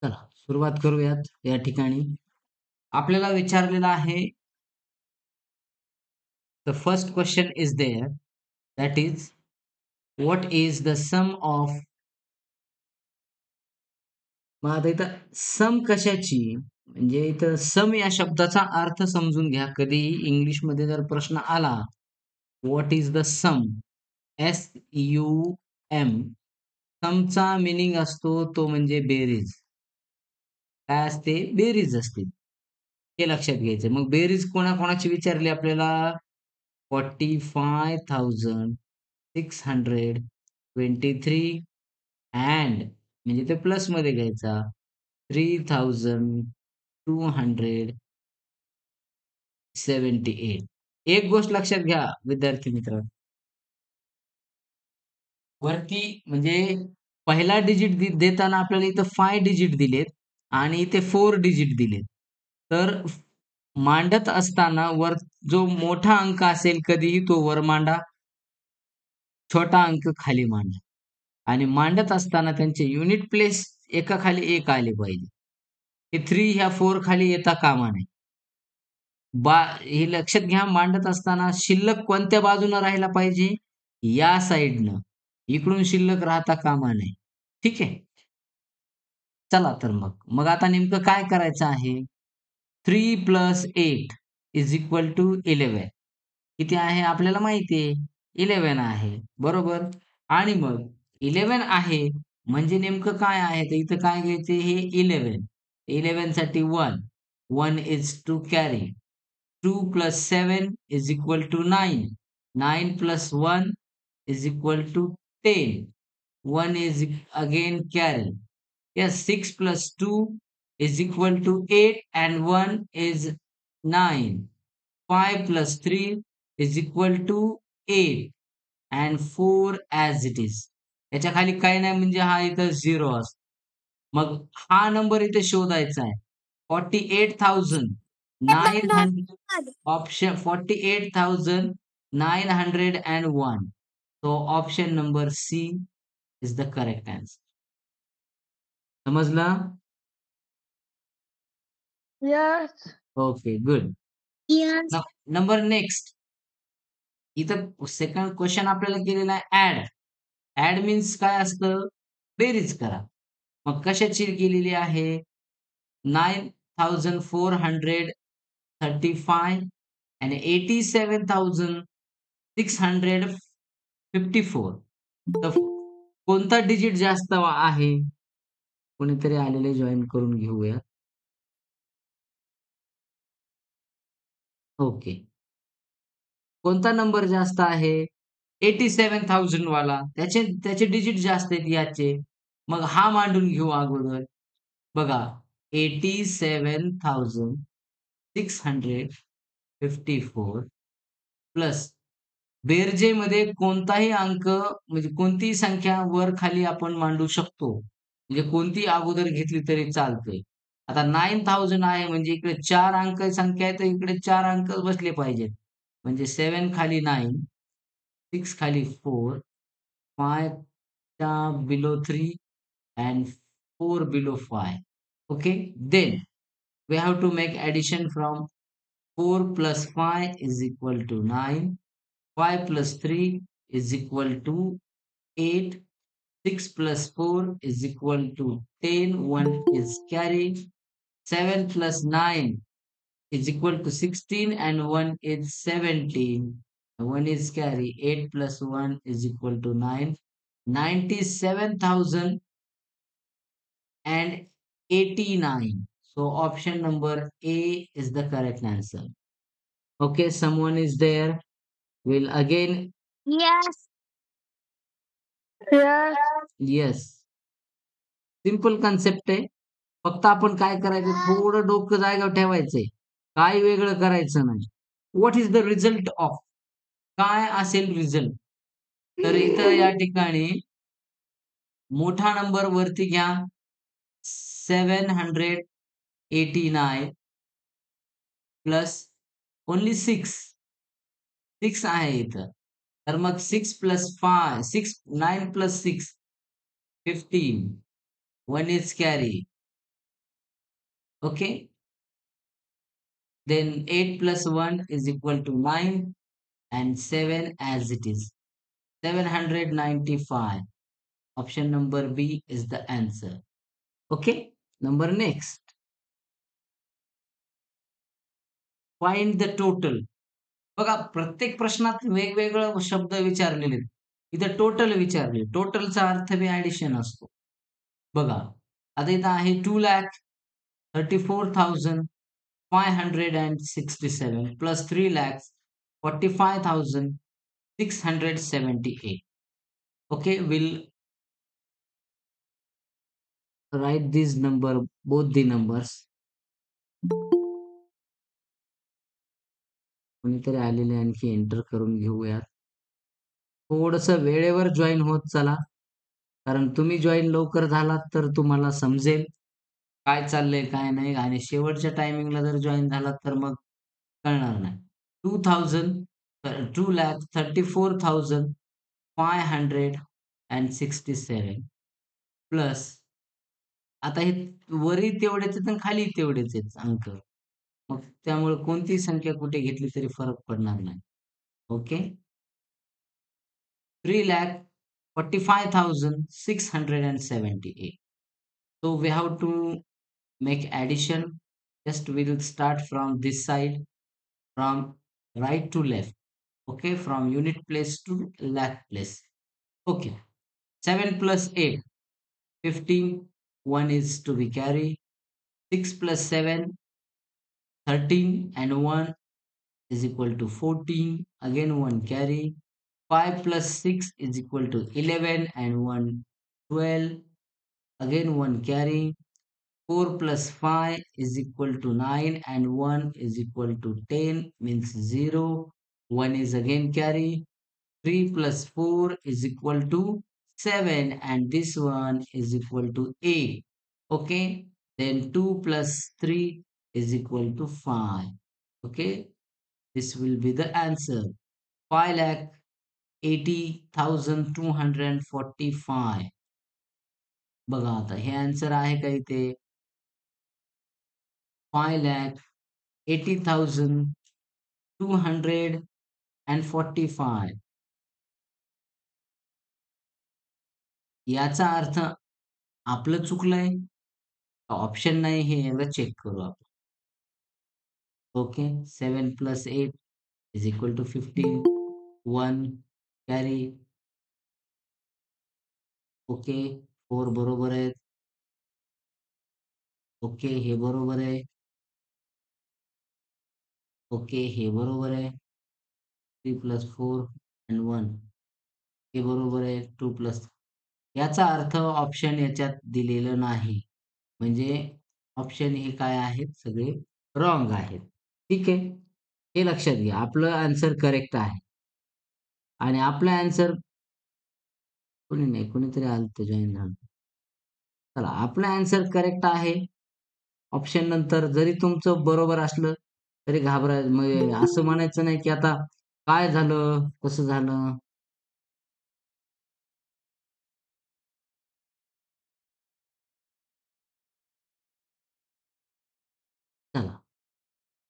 चला सुरुवात करूयात. या ठिकाणी आपल्याला विचारलेलं आहे, the first question is there, that is what is the sum of. मग आता इथं सम कशाची, म्हणजे इथं सम या शब्दाचा अर्थ समजून घ्या. कधीही इंग्लिशमध्ये जर प्रश्न आला, what is the sum, SUM, समचा मिनिंग असतो तो म्हणजे बेरीज. काय असते? बेरीज असते. हे लक्षात घ्यायचं. मग बेरीज कोणाकोणाची विचारली आपल्याला? 45,623 अँड, म्हणजे ते प्लस मध्ये घ्यायचा, 3,278. एक गोष्ट लक्षात घ्या विद्यार्थी मित्र, वरती म्हणजे पहिला डिजिट देताना आपल्याला इथं 5 डिजिट दिलेत आणि इथे 4 डिजिट दिलेत. तर मांडत असताना वर जो मोठा अंक असेल कधीही तो वर मांडा, छोटा अंक खाली मांडा. आणि मांडत असताना त्यांचे युनिट प्लेस एका खाली एक आले पाहिजे. हे 3 ह्या 4 खाली येता कामा नये. हे लक्षात घ्या, मांडत असताना शिल्लक कोणत्या बाजूनं राहायला पाहिजे? या साईडनं. इकडून शिल्लक राहता कामा नये. ठीक आहे. चला तर मग आता नेमकं काय करायचं आहे? 3 + 8 = 11. किती आहे आपल्याला माहिती आहे, 11 आहे, बरोबर. आणि मग 11 आहे म्हणजे नेमकं काय आहे, तर इथं काय घ्यायचे, हे 11. 11 साठी 1, 1 is to carry. 2 + 7 = 9. 9 + 1 = 10. 1 is again carry. Yes, 6 + 2 = 8 and 1 is 9. 5 + 3 = 8 and 4 as it is. याच्या खाली काही नाही म्हणजे हा इथं 0 असतो. मग हा नंबर इथे शोधायचा आहे. 48,900, option 48,901. So option number C is the correct answer. समजलं? Yes. Okay, good. Yes. Number next. इथं सेकंड क्वेश्चन आपल्याला केलेला आहे ऍड. ऍड मीन्स काय असतं? बेरीज करा. मग कशाची केलेली आहे? 9,435 आणि 87,654. तर कोणता डिजिट जास्त आहे? कोणीतरी आलेले जॉईन करून घेऊया. ओके. कोणता नंबर जास्त आहे? 87,000 वाला. त्याचे डिजिट जास्त आहेत याचे. मग हा मांडून घेऊ अगोदर. बघा, 87,654 प्लस बेरजेमध्ये कोणताही अंक, म्हणजे कोणतीही संख्या वर खाली आपण मांडू शकतो. म्हणजे कोणती अगोदर घेतली तरी चालते. आता 9,000 आहे म्हणजे इकडे 4 अंक संख्या आहे, तर इकडे 4 अंक बसले पाहिजेत. म्हणजे 7 खाली 9, 6 खाली 4, 5 below 3 and 4 below 5. Okay, then we have to make addition from 4 + 5 = 9, 5 + 3 = 8, 6 + 4 = 10, 1 is carry, 7 + 9 = 16 and 1 is 17, 1 is carry, 8 + 1 = 9, 97,089. So option number A is the correct answer. Okay, someone is there. Will again. Yes. Yes. Yes. Simple concept आहे. फक्त आपण काय करायचं, थोडं डोकं जागेवर ठेवायचंय. काय वेगळं करायचं नाही. What is the result of, काय असेल रिझल्ट? तर इथं या ठिकाणी मोठा नंबर वरती घ्या, 789 प्लस ओन्ली 6. 6 आहे इथं. तर मग 6 + 5, 9 + 6 15, 1 is carry, Okay. Then 8 plus 1 is equal to 9 and 7 as it is. 795. Option number B is the answer. Okay. Number next. Find the total. बघा प्रत्येक प्रश्नात वेगवेगळे शब्द विचारलेले आहेत. इथं टोटल विचारले. टोटलचा अर्थ बी ॲडिशन असतो. बघा आता इथं आहे 2,34,567 plus 3,45,678. Okay, we'll write this number, both the numbers. कोणीतरी आलेले आणखी एंटर करून घेऊयात. थोडंसं वेळेवर जॉइन होत चला. कारण तुम्ही जॉइन लवकर झालात तर तुम्हाला समजेल काय चाललंय काय नाही आणि शेवटच्या टायमिंगला जर जॉइन झालात तर मग कळणार नाही. 2,34,567 प्लस आता हे वरी तेवढेच आहेत आणि खाली तेवढेच आहेत अंक. मग त्यामुळे कोणती संख्या कुठे घेतली तरी फरक पडणार नाही. Okay. 3,45,678. So we have to make addition. Just we will start from this side, from right to left. Okay, from unit place to lakh place. Okay. 7 plus 8, 15. 1 is to be carried. 6 plus 7, 13, and 1 is equal to 14. Again 1 carry. 5 plus 6 is equal to 11 and 1 12. Again 1 carry. 4 plus 5 is equal to 9 and 1 is equal to 10 means 0. 1 is again carry. 3 plus 4 is equal to 7 and this one is equal to 8. Okay. Then 2 plus 3 is equal to 5. Okay. This will be the answer. 5,80,245. बघा आता हे answer आहे का इथे 5,80,245. याचा अर्थ आपलं चुकलंय option नाही हे एकदा चेक करू आपण. Okay. 7 plus 8 is equal to 15. 1 carry. Okay. 4 बरोबर आहे. ओके. हे बरोबर आहे. ओके. हे बरोबर आहे. 3 plus 4 and 1 हे बरोबर आहे. 2 plus याचा अर्थ ऑप्शन याच्यात दिलेलं नाही. म्हणजे ऑप्शन हे काय आहेत सगळे रॉंग आहेत. ठीक आहे. हे लक्षात घ्या. आपलं आन्सर करेक्ट आहे. आणि आपलं आन्सर कोणी नाही कोणीतरी आलं जॉईन झालं. चला आपलं आन्सर करेक्ट आहे. ऑप्शन नंतर जरी तुमचं बरोबर असलं तरी म्हणजे असं म्हणायचं नाही की आता काय झालं कसं झालं. चला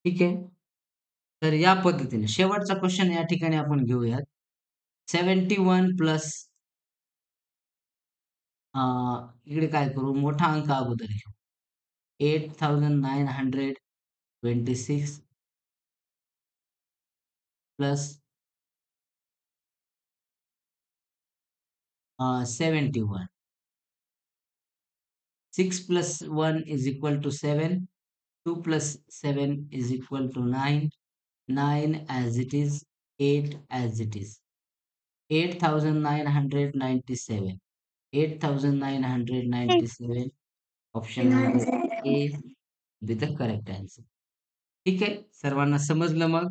ठीक आहे. तर या पद्धतीने शेवटचा क्वेश्चन या ठिकाणी आपण घेऊयात. 71 प्लस इकडे काय करू मोठा अंक अगोदर घेऊ. 8,926 plus 71. 6 plus 1 is equal to 7. 2 plus 7 is equal to 9. 9 as it is. 8 as it is. 8,997. 8,997. Option number A with the correct answer. ठीक आहे. सर्वांना समजलं मग?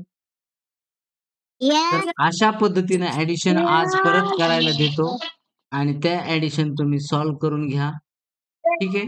तर Yes. अशा पद्धतीने ऍडिशन आज परत करायला देतो आणि त्या ऍडिशन तुम्ही सॉल्व्ह करून घ्या. ठीक आहे.